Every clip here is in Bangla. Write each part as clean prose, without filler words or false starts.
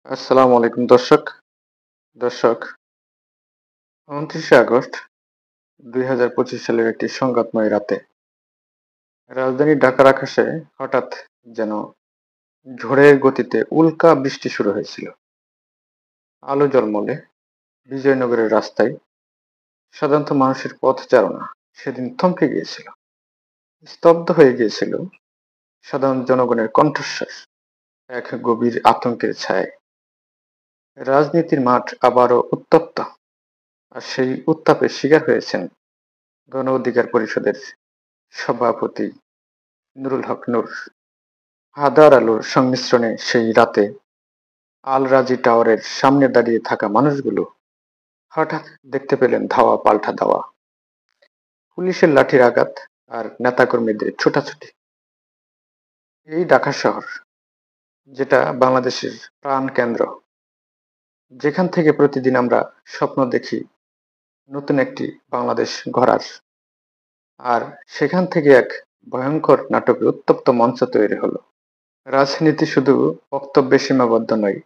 আসসালামু আলাইকুম দর্শক 29শে আগস্ট 2025 সালের একটি সংঘাতময় রাতে রাজধানী ঢাকার আকাশে হঠাৎ যেন ঝড়ের গতিতে উল্কা বৃষ্টি শুরু হয়েছিল। আলো ঝলমলে বিজয়নগরের রাস্তায় সাধারণত মানুষের পথচারণা সেদিন থমকে গিয়েছিল, স্তব্ধ হয়ে গিয়েছিল সাধারণ জনগণের কণ্ঠস্বর এক গভীর আতঙ্কের ছায়ায়। রাজনীতির মাঠ আবারও উত্তপ্ত, আর সেই উত্তাপের শিকার হয়েছেন গণ অধিকার পরিষদের সভাপতি নুরুল হক নূর। হাদার আলোর সংমিশ্রণে সেই রাতে আল রাজি টাওয়ারের সামনে দাঁড়িয়ে থাকা মানুষগুলো হঠাৎ দেখতে পেলেন ধাওয়া পাল্টা ধাওয়া, পুলিশের লাঠির আঘাত আর নেতাকর্মীদের ছোটাছুটি। এই ঢাকা শহর, যেটা বাংলাদেশের প্রাণ কেন্দ্র, যেখান থেকে প্রতিদিন আমরা স্বপ্ন দেখি নতুন একটি বাংলাদেশ গড়ার, আর সেখান থেকে এক ভয়ঙ্কর নাটকের উত্তপ্ত মঞ্চ তৈরি হলো। রাজনীতি শুধু বক্তব্যে সীমাবদ্ধ নয়,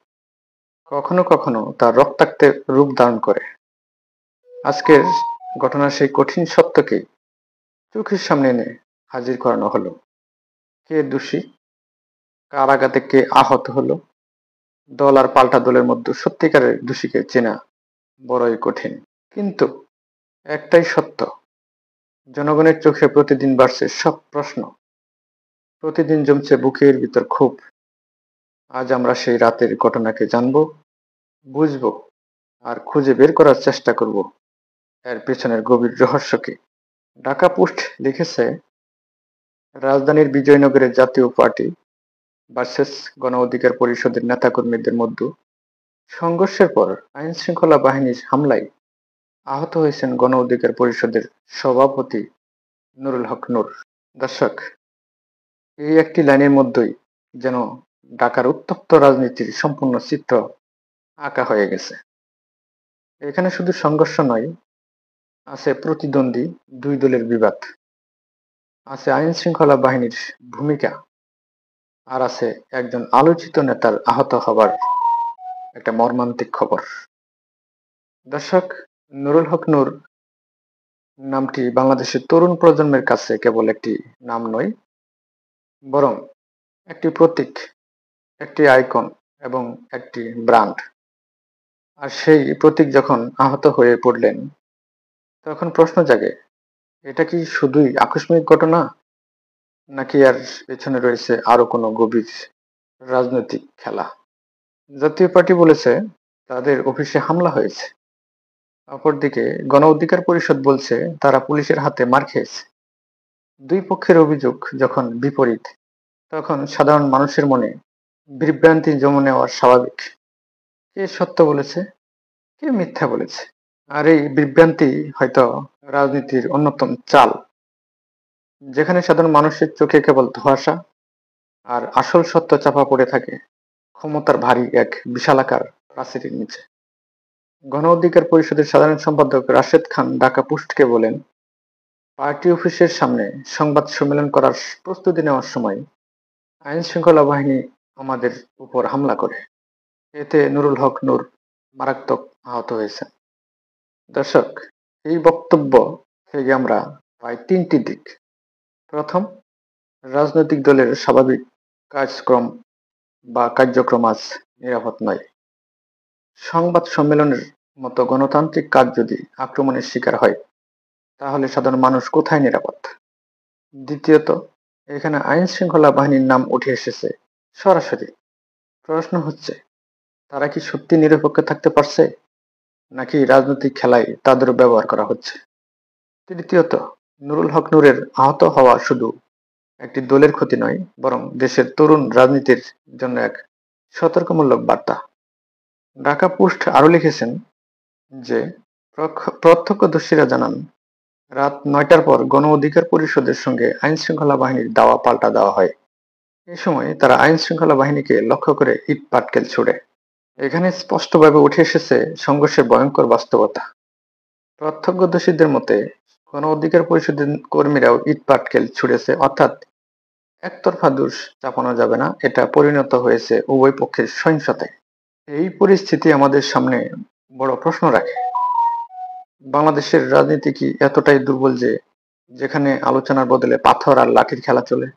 কখনো কখনো তা রক্তাক্ত রূপ ধারণ করে। আজকের ঘটনার সেই কঠিন সত্যকেই চোখের সামনে এনে হাজির করানো হলো। কে দোষী, কার আঘাতে কে আহত হলো, দল আর পাল্টা দলের মধ্যে সত্যিকারের দোষীকে চেনা বড়ই কঠিন। কিন্তু একটাই সত্য, জনগণের চোখে প্রতিদিন বাড়ছে সব প্রশ্ন, প্রতিদিন জমছে বুকের ভিতর ক্ষোভ। আজ আমরা সেই রাতের ঘটনাকে জানবো, বুঝবো, আর খুঁজে বের করার চেষ্টা করব এর পেছনের গভীর রহস্যকে। ঢাকা পোস্ট লিখেছে, রাজধানীর বিজয়নগরের জাতীয় পার্টি ভার্সেস গণ অধিকার পরিষদের নেতাকর্মীদের মধ্যে সংঘর্ষের পর আইন শৃঙ্খলা বাহিনীর হামলায় আহত হয়েছেন গণ অধিকার পরিষদের সভাপতি নুরুল হক নূর। দর্শক, এই একটি লাইনের মধ্যেই যেন ঢাকার উত্তপ্ত রাজনীতির সম্পূর্ণ চিত্র আঁকা হয়ে গেছে। এখানে শুধু সংঘর্ষ নয়, আছে প্রতিদ্বন্দ্বী দুই দলের বিবাদ, আছে আইন শৃঙ্খলা বাহিনীর ভূমিকা, আর আছে একজন আলোচিত নেতার আহত হবার একটা মর্মান্তিক খবর। দর্শক, নুরুল হক নূর নামটি বাংলাদেশের তরুণ প্রজন্মের কাছে কেবল একটি নাম নয়, বরং একটি প্রতীক, একটি আইকন এবং একটি ব্র্যান্ড। আর সেই প্রতীক যখন আহত হয়ে পড়লেন, তখন প্রশ্ন জাগে, এটা কি শুধুই আকস্মিক ঘটনা, নাকি আর পেছনে রয়েছে আরো কোনো গভীর রাজনৈতিক খেলা? জাতীয় পার্টি বলেছে তাদের অফিসে হামলা হয়েছে, অপরদিকে গণ অধিকার পরিষদ বলছে তারা পুলিশের হাতে মার খেয়েছে। দুই পক্ষের অভিযোগ যখন বিপরীত, তখন সাধারণ মানুষের মনে বিভ্রান্তি জন্ম নেওয়া স্বাভাবিক। কে সত্য বলেছে, কে মিথ্যা বলেছে, আর এই বিভ্রান্তি হয়তো রাজনীতির অন্যতম চাল, যেখানে সাধারণ মানুষের চোখে কেবল ধোঁয়াশা আর আসল সত্য চাপা পড়ে থাকে ক্ষমতার ভারী এক বিশালাকার প্রাচীরের নিচে। গণ অধিকার পরিষদের সাধারণ সম্পাদক রাশেদ খান ঢাকা পোস্টকে বলেন, পার্টি অফিসের সামনে সংবাদ সম্মেলন করার প্রস্তুতি নেওয়ার সময় আইন শৃঙ্খলা বাহিনী আমাদের উপর হামলা করে, এতে নুরুল হক নূর মারাত্মক আহত হয়েছেন। দর্শক, এই বক্তব্য থেকে আমরা পাই তিনটি দিক। প্রথম, রাজনৈতিক দলের স্বাভাবিক কার্যক্রম আজ নিরাপদ নয়। সংবাদ সম্মেলনের মতো গণতান্ত্রিক কাজ যদি আক্রমণের শিকার হয়, তাহলে সাধারণ মানুষ কোথায় নিরাপদ? দ্বিতীয়ত, এখানে আইন শৃঙ্খলা বাহিনীর নাম উঠে এসেছে সরাসরি। প্রশ্ন হচ্ছে, তারা কি সত্যি নিরপেক্ষ থাকতে পারছে, নাকি রাজনৈতিক খেলায় তাদেরও ব্যবহার করা হচ্ছে? তৃতীয়ত, নুরুল হক নূরের আহত হওয়া শুধু একটি দলের ক্ষতি নয়, বরং দেশের তরুণ রাজনীতির জন্য এক সতর্কমূলক বার্তা। ঢাকা পোস্ট আরো লিখেছেন যে, প্রত্যক্ষদর্শীরা জানান, রাত ৯টার পর গণ অধিকার পরিষদের সঙ্গে আইন শৃঙ্খলা বাহিনীর দাওয়া পাল্টা দেওয়া হয়। এ সময় তারা আইন শৃঙ্খলা বাহিনীকে লক্ষ্য করে ইট পাটকেল ছুড়ে। এখানে স্পষ্টভাবে উঠে এসেছে সংঘর্ষের ভয়ঙ্কর বাস্তবতা। প্রত্যক্ষদর্শীদের মতে, গণ অধিকার পরিষদের কর্মীরাও ইট পাটকেল ছুড়েছে, অর্থাৎ একতরফা দোষ চাপানো যাবে না, এটা পরিণত হয়েছে উভয় পক্ষের সহিংসতায়। এই পরিস্থিতি আমাদের সামনে বড় প্রশ্ন রাখে। বাংলাদেশের রাজনীতি কি এতটাই দুর্বল যে যেখানে আলোচনার বদলে পাথর আর লাঠির খেলা চলে?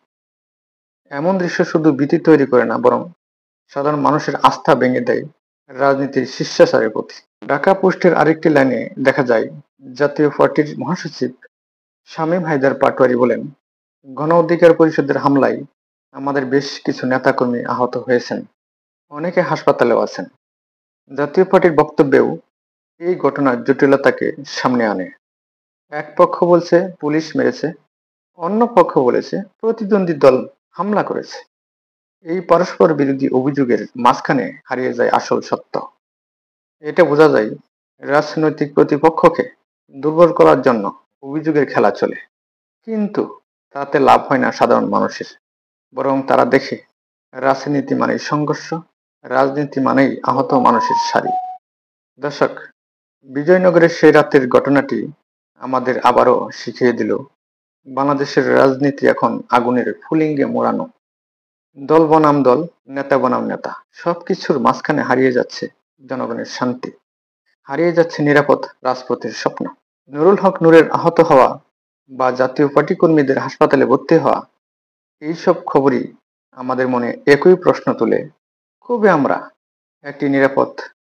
এমন দৃশ্য শুধু ভীতি তৈরি করে না, বরং সাধারণ মানুষের আস্থা ভেঙে দেয় রাজনীতির শিষ্টাচারের প্রতি। ঢাকা পোস্টের আরেকটি লাইনে দেখা যায়, জাতীয় পার্টির মহাসচিব শামীম হায়দার পাটোয়ারি বলেন, গণ অধিকার পরিষদের হামলায় আমাদের বেশ কিছু নেতাকর্মী আহত হয়েছেন, অনেকে হাসপাতালেও আছেন। জাতীয় পার্টির বক্তব্যেও এই ঘটনার জটিলতাকে সামনে আনে। এক পক্ষ বলছে পুলিশ মেরেছে, অন্য পক্ষ বলেছে প্রতিদ্বন্দ্বী দল হামলা করেছে। এই পরস্পর বিরোধী অভিযোগের মাঝখানে হারিয়ে যায় আসল সত্য। এটা বোঝা যায় রাজনৈতিক প্রতিপক্ষকে দুর্বল করার জন্য অভিযোগের খেলা চলে, কিন্তু তাতে লাভ হয় না সাধারণ মানুষের। বরং তারা দেখে রাজনীতি মানেই সংঘর্ষ, রাজনীতি মানেই আহত মানুষের সারি। দর্শক, বিজয়নগরের সেই রাতের ঘটনাটি আমাদের আবারও শিখিয়ে দিল, বাংলাদেশের রাজনীতি এখন আগুনের ফুলিঙ্গে মোড়ানো। দল বনাম দল, নেতা বনাম নেতা, সবকিছুর মাঝখানে হারিয়ে যাচ্ছে জনগণের শান্তি, হারিয়ে যাচ্ছে নিরাপদ রাজপথের স্বপ্ন। নুরুল হক নূরের আহত হওয়া বা জাতীয় পার্টি কর্মীদের হাসপাতালে ভর্তি হওয়া, এইসব খবরই আমাদের মনে একই প্রশ্ন তুলে, কবে আমরা একটি নিরাপদ,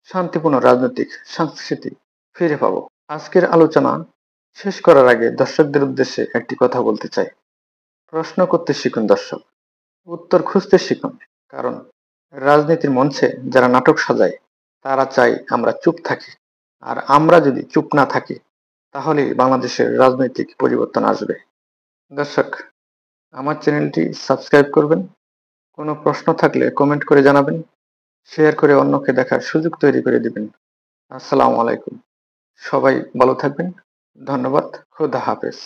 শান্তিপূর্ণ রাজনৈতিক সংস্কৃতি ফিরে পাবো? আজকের আলোচনা শেষ করার আগে দর্শকদের উদ্দেশ্যে একটি কথা বলতে চাই। প্রশ্ন করতে শিখুন দর্শক, উত্তর খুঁজতে শিখুন। কারণ রাজনীতির মঞ্চে যারা নাটক সাজায় তারা চায় আমরা চুপ থাকি, আর আমরা যদি চুপ না থাকি তাহলেই বাংলাদেশের রাজনৈতিক পরিবর্তন আসবে। দর্শক, আমার চ্যানেলটি সাবস্ক্রাইব করবেন, কোনো প্রশ্ন থাকলে কমেন্ট করে জানাবেন, শেয়ার করে অন্যকে দেখার সুযোগ তৈরি করে দিবেন। আসসালামু আলাইকুম। সবাই ভালো থাকবেন। ধন্যবাদ। খোদা হাফেজ।